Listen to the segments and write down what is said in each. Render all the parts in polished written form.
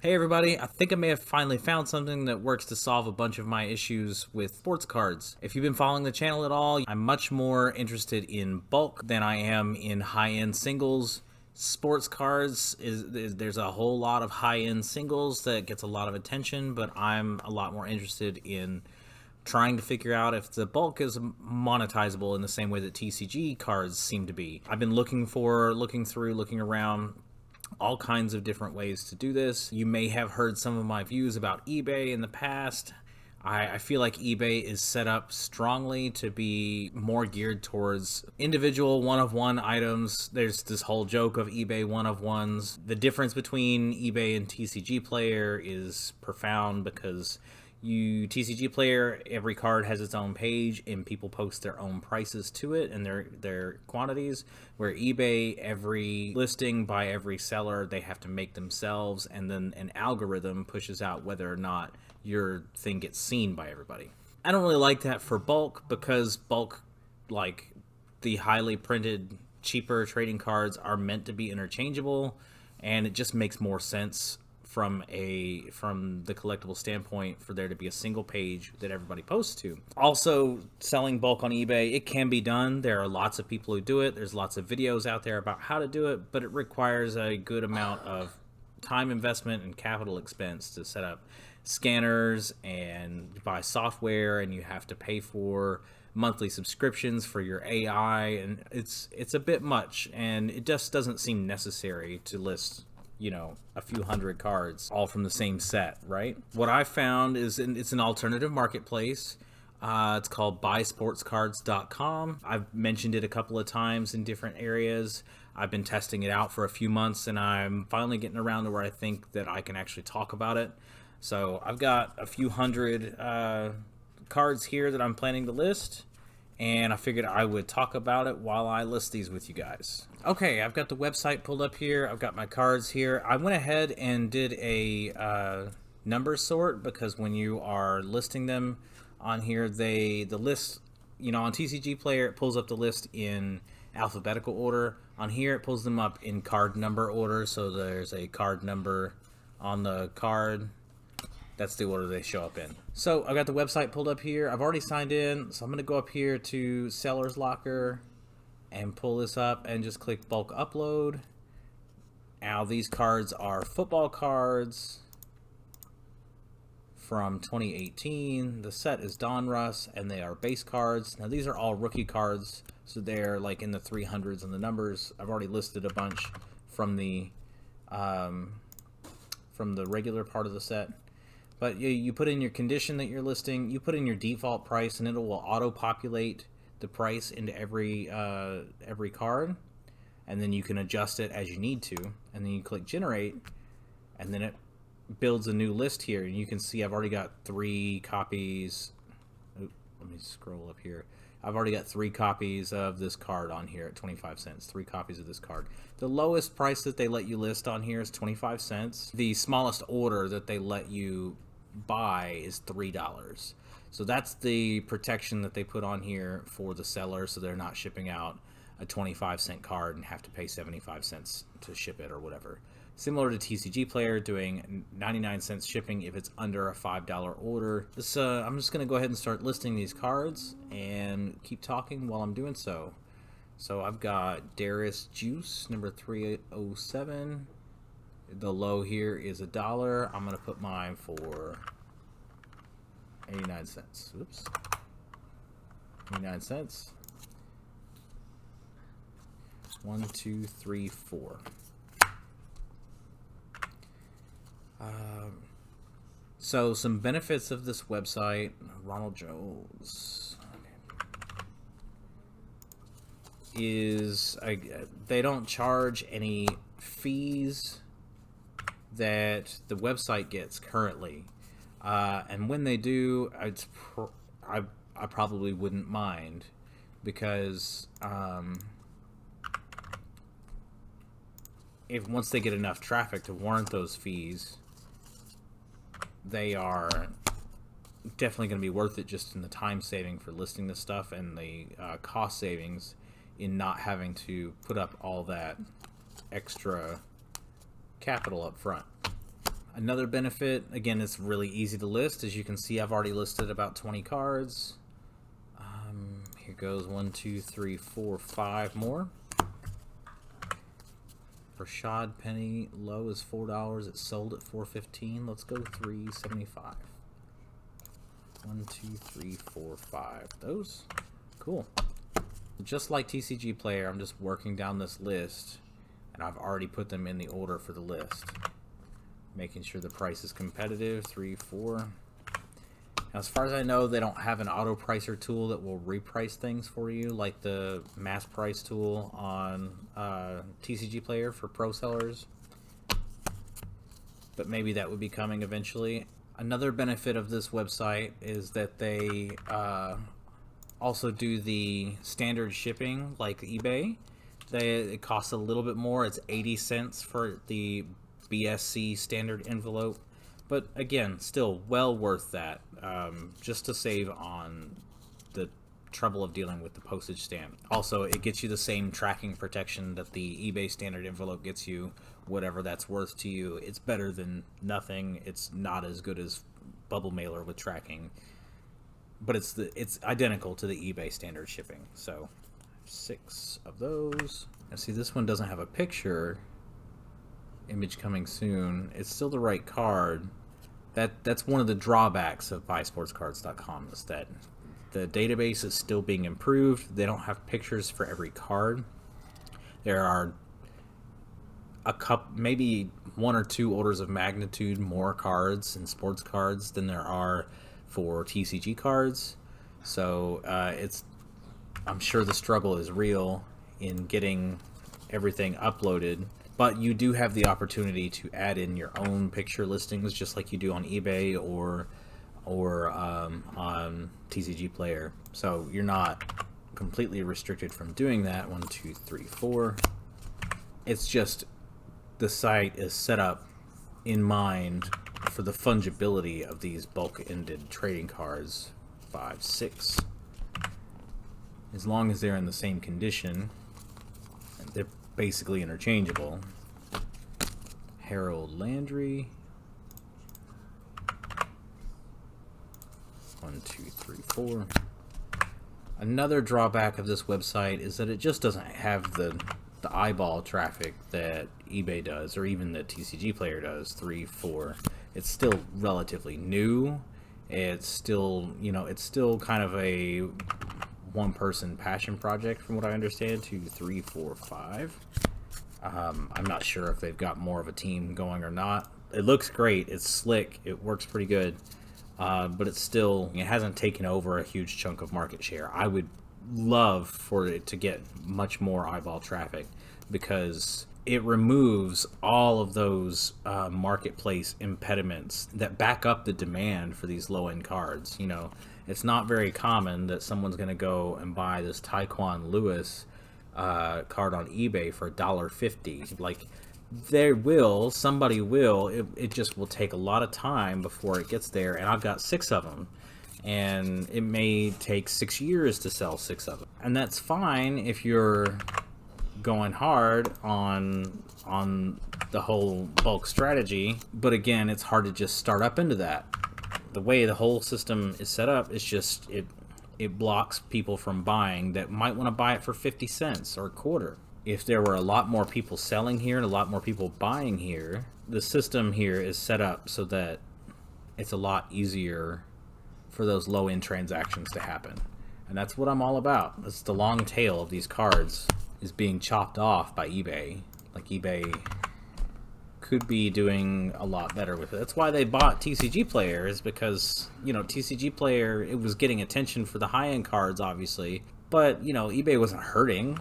Hey everybody, I think I may have finally found something that works to solve a bunch of my issues with sports cards. If you've been following the channel at all, I'm much more interested in bulk than I am in high-end singles. Sports cards there's a whole lot of high-end singles that gets a lot of attention, but I'm a lot more interested in trying to figure out if the bulk is monetizable in the same way that TCG cards seem to be. I've been looking around all kinds of different ways to do this. You may have heard some of my views about eBay in the past. I feel like eBay is set up strongly to be more geared towards individual one-of-one items. There's this whole joke of eBay one-of-ones. The difference between eBay and TCG Player is profound because TCG Player, every card has its own page and people post their own prices to it and their quantities, where eBay, every listing by every seller they have to make themselves, and then an algorithm pushes out whether or not your thing gets seen by everybody. I don't really like that for bulk because bulk, like the highly printed cheaper trading cards, are meant to be interchangeable, and it just makes more sense from the collectible standpoint for there to be a single page that everybody posts to. Also, selling bulk on eBay, it can be done. There are lots of people who do it. There's lots of videos out there about how to do it, but it requires a good amount of time investment and capital expense to set up scanners and buy software, and you have to pay for monthly subscriptions for your AI, and it's a bit much, and it just doesn't seem necessary to list a few hundred cards all from the same set, right? What I found is it's an alternative marketplace. It's called buysportscards.com. I've mentioned it a couple of times in different areas. I've been testing it out for a few months, and I'm finally getting around to where I think that I can actually talk about it. So I've got a few hundred cards here that I'm planning to list, and I figured I would talk about it while I list these with you guys. Okay, I've got the website pulled up here. I've got my cards here. I went ahead and did a number sort because when you are listing them on here, the list, on TCG Player, it pulls up the list in alphabetical order. On here, it pulls them up in card number order, so there's a card number on the card. That's the order they show up in. So I've got the website pulled up here. I've already signed in, so I'm going to go up here to Seller's Locker and pull this up and just click bulk upload. Now these cards are football cards from 2018. The set is Donruss, and they are base cards. Now these are all rookie cards, so they're like in the 300s on the numbers. I've already listed a bunch from the regular part of the set. But you put in your condition that you're listing, you put in your default price, and it will auto-populate the price into every card, and then you can adjust it as you need to, and then you click generate, and then it builds a new list here, and you can see I've already got 3 copies. Let me scroll up here. I've already got 3 copies of this card on here at 25 cents. 3 copies of this card. The lowest price that they let you list on here is 25 cents. The smallest order that they let you buy is $3. So that's the protection that they put on here for the seller, so they're not shipping out a 25-cent card and have to pay 75 cents to ship it or whatever. Similar to TCG Player, doing 99 cents shipping if it's under a $5 order. I'm just going to go ahead and start listing these cards and keep talking while I'm doing so. So I've got Darius Juice, number 307. The low here is $1. I'm going to put mine for 89 cents. Oops. 89 cents. 1, 2, 3, 4. So some benefits of this website. Ronald Jones is they don't charge any fees that the website gets currently, and when they do, I probably wouldn't mind, because if once they get enough traffic to warrant those fees, they are definitely going to be worth it, just in the time saving for listing this stuff and the cost savings in not having to put up all that extra capital up front. Another benefit, again, it's really easy to list. As you can see, I've already listed about 20 cards. Here goes 1, 2, 3, 4, 5 more. Rashad Penny, low is $4. It sold at $4.15. Let's go $3.75. 1, 2, 3, 4, 5. Those, cool. Just like TCG Player, I'm just working down this list, and I've already put them in the order for the list, making sure the price is competitive. 3, 4. Now, as far as I know, they don't have an auto pricer tool that will reprice things for you, like the mass price tool on TCG Player for pro sellers. But maybe that would be coming eventually. Another benefit of this website is that they also do the standard shipping like eBay. It costs a little bit more. It's 80 cents for the BSC standard envelope. But again, still well worth that, just to save on the trouble of dealing with the postage stamp. Also, it gets you the same tracking protection that the eBay standard envelope gets you, whatever that's worth to you. It's better than nothing. It's not as good as Bubble Mailer with tracking, but it's identical to the eBay standard shipping. So 6 of those. Now see, this one doesn't have a picture. Image coming soon. It's still the right card. That's one of the drawbacks of buysportscards.com, is that the database is still being improved. They don't have pictures for every card. There are maybe 1 or 2 orders of magnitude more cards in sports cards than there are for TCG cards. So I'm sure the struggle is real in getting everything uploaded. But you do have the opportunity to add in your own picture listings, just like you do on eBay or on TCG Player. So you're not completely restricted from doing that. 1, 2, 3, 4. It's just the site is set up in mind for the fungibility of these bulk-ended trading cards. 5, 6. As long as they're in the same condition, they're basically interchangeable. Harold Landry. 1, 2, 3, 4. Another drawback of this website is that it just doesn't have the eyeball traffic that eBay does, or even that TCG Player does. 3, 4. It's still relatively new. It's still, it's still kind of a one-person passion project, from what I understand. 2, 3, 4, 5. I'm not sure if they've got more of a team going or not. It looks great. It's slick. It works pretty good. But it hasn't taken over a huge chunk of market share. I would love for it to get much more eyeball traffic, because it removes all of those marketplace impediments that back up the demand for these low-end cards. It's not very common that someone's going to go and buy this Taekwon Lewis card on eBay for $1.50. Like, somebody will. It just will take a lot of time before it gets there, and I've got 6 of them, and it may take 6 years to sell 6 of them, and that's fine if you're going hard on the whole bulk strategy. But again, it's hard to just start up into that. The way the whole system is set up is just it blocks people from buying that might want to buy it for 50 cents or a quarter. If there were a lot more people selling here and a lot more people buying here, the system here is set up so that it's a lot easier for those low-end transactions to happen. And that's what I'm all about. It's the long tail of these cards is being chopped off by eBay. Like, eBay could be doing a lot better with it. That's why they bought TCG Player, is because, TCG Player, it was getting attention for the high-end cards, obviously, but, eBay wasn't hurting.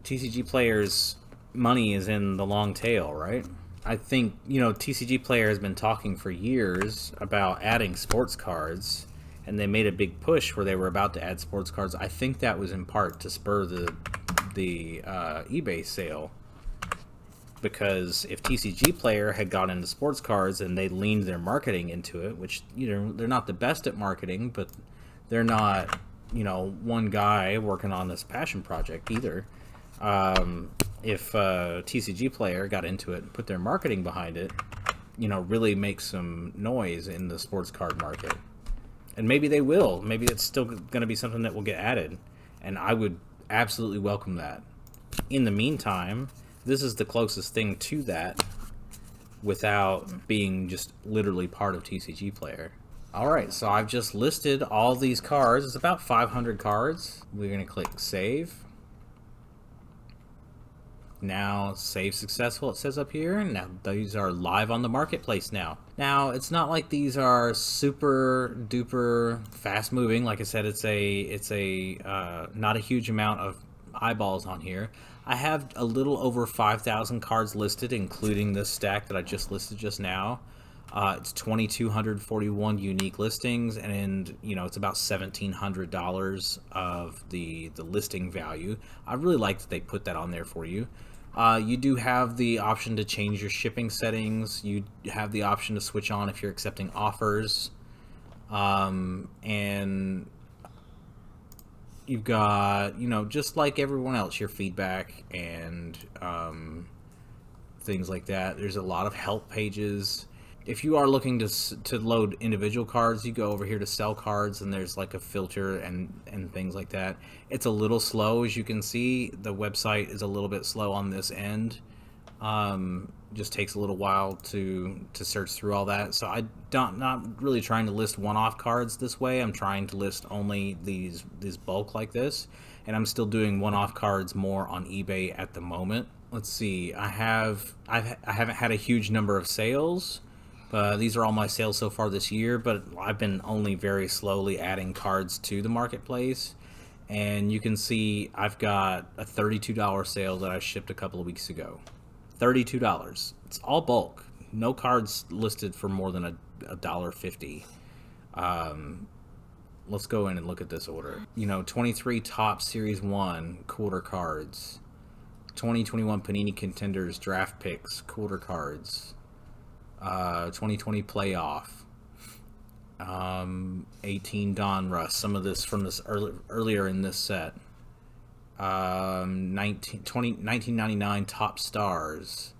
TCG Player's money is in the long tail, right? I think, TCG Player has been talking for years about adding sports cards, and they made a big push where they were about to add sports cards. I think that was in part to spur the eBay sale, because if TCG Player had got into sports cards and they leaned their marketing into it, which, they're not the best at marketing, but they're not, one guy working on this passion project either. If TCG Player got into it and put their marketing behind it, really make some noise in the sports card market. And maybe they will. Maybe it's still going to be something that will get added. And I would absolutely welcome that. In the meantime, this is the closest thing to that without being just literally part of TCG Player. Alright, so I've just listed all these cards. It's about 500 cards. We're going to click Save. Now, save successful, it says up here. Now, these are live on the marketplace now. Now, it's not like these are super duper fast moving. Like I said, it's a not a huge amount of eyeballs on here. I have a little over 5,000 cards listed, including this stack that I just listed just now. It's 2,241 unique listings, and it's about $1,700 of the listing value. I really like that they put that on there for you. You do have the option to change your shipping settings. You have the option to switch on if you're accepting offers. And you've got, just like everyone else, your feedback and things like that. There's a lot of help pages. If you are looking to load individual cards, you go over here to sell cards, and there's like a filter and things like that. It's a little slow, as you can see. The website is a little bit slow on this end. Just takes a little while to search through all that. So not really trying to list one-off cards this way. I'm trying to list only these bulk like this, and I'm still doing one-off cards more on eBay at the moment. Let's see. I haven't had a huge number of sales. These are all my sales so far this year, but I've been only very slowly adding cards to the marketplace. And you can see I've got a $32 sale that I shipped a couple of weeks ago. $32. It's all bulk. No cards listed for more than $1.50. Let's go in and look at this order. 23 top Series 1 quarter cards. 2021 Panini Contenders draft picks quarter cards. 2020 playoff, 18 Donruss, some of this from this earlier in this set, 1999 top stars,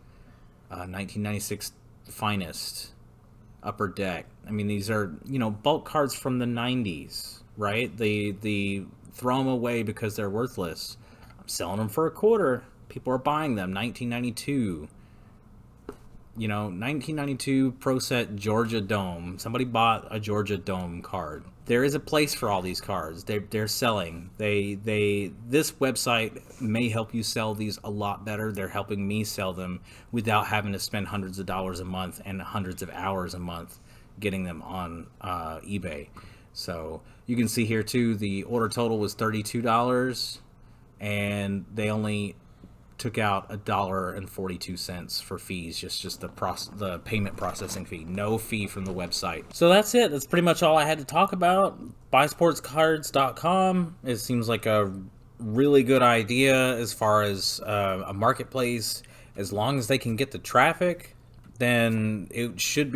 1996 finest, upper deck. I mean, these are bulk cards from the 90s, right? They throw them away because they're worthless. I'm selling them for a quarter. People are buying them. 1992. 1992 Pro Set Georgia Dome. Somebody bought a Georgia Dome card. There is a place for all these cards. They're selling. This website may help you sell these a lot better. They're helping me sell them without having to spend hundreds of dollars a month and hundreds of hours a month getting them on eBay. So you can see here too, the order total was $32, and they only took out $1.42 for fees, just the payment processing fee. No fee from the website. So that's it. That's pretty much all I had to talk about. BuySportsCards.com. It seems like a really good idea as far as a marketplace. As long as they can get the traffic, then it should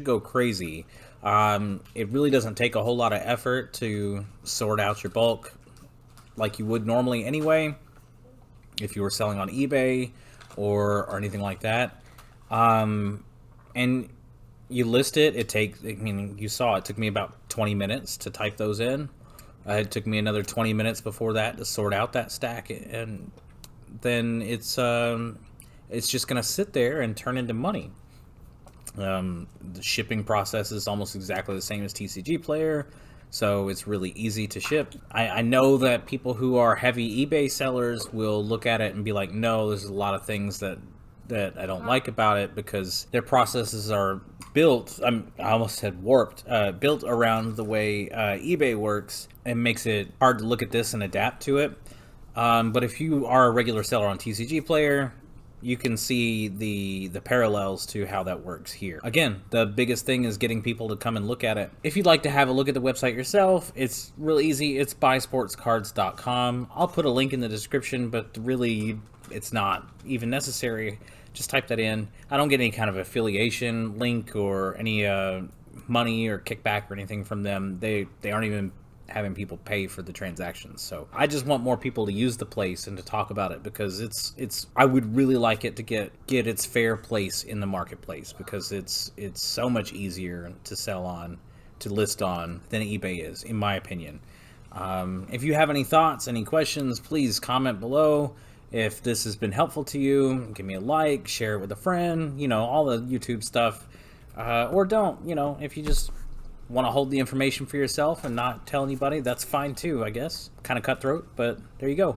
go crazy. It really doesn't take a whole lot of effort to sort out your bulk like you would normally anyway, if you were selling on eBay or anything like that. And you list it. You saw it took me about 20 minutes to type those in. It took me another 20 minutes before that to sort out that stack, and then it's just gonna sit there and turn into money. The shipping process is almost exactly the same as TCG Player, so it's really easy to ship. I know that people who are heavy eBay sellers will look at it and be like, no, there's a lot of things that I don't like about it, because their processes are built, I almost said warped, built around the way eBay works, and makes it hard to look at this and adapt to it. But if you are a regular seller on TCG Player, you can see the parallels to how that works here. Again, the biggest thing is getting people to come and look at it. If you'd like to have a look at the website yourself, it's real easy. It's buysportscards.com. I'll put a link in the description, but really it's not even necessary. Just type that in. I don't get any kind of affiliation link or any money or kickback or anything from them. They aren't even having people pay for the transactions. So I just want more people to use the place and to talk about it, because it's I would really like it to get its fair place in the marketplace, because it's so much easier to sell on, to list on, than eBay is, in my opinion. If you have any thoughts, any questions, please comment below. If this has been helpful to you, give me a like, share it with a friend, all the YouTube stuff. Or don't, if you just want to hold the information for yourself and not tell anybody, that's fine too, I guess. Kind of cutthroat, but there you go.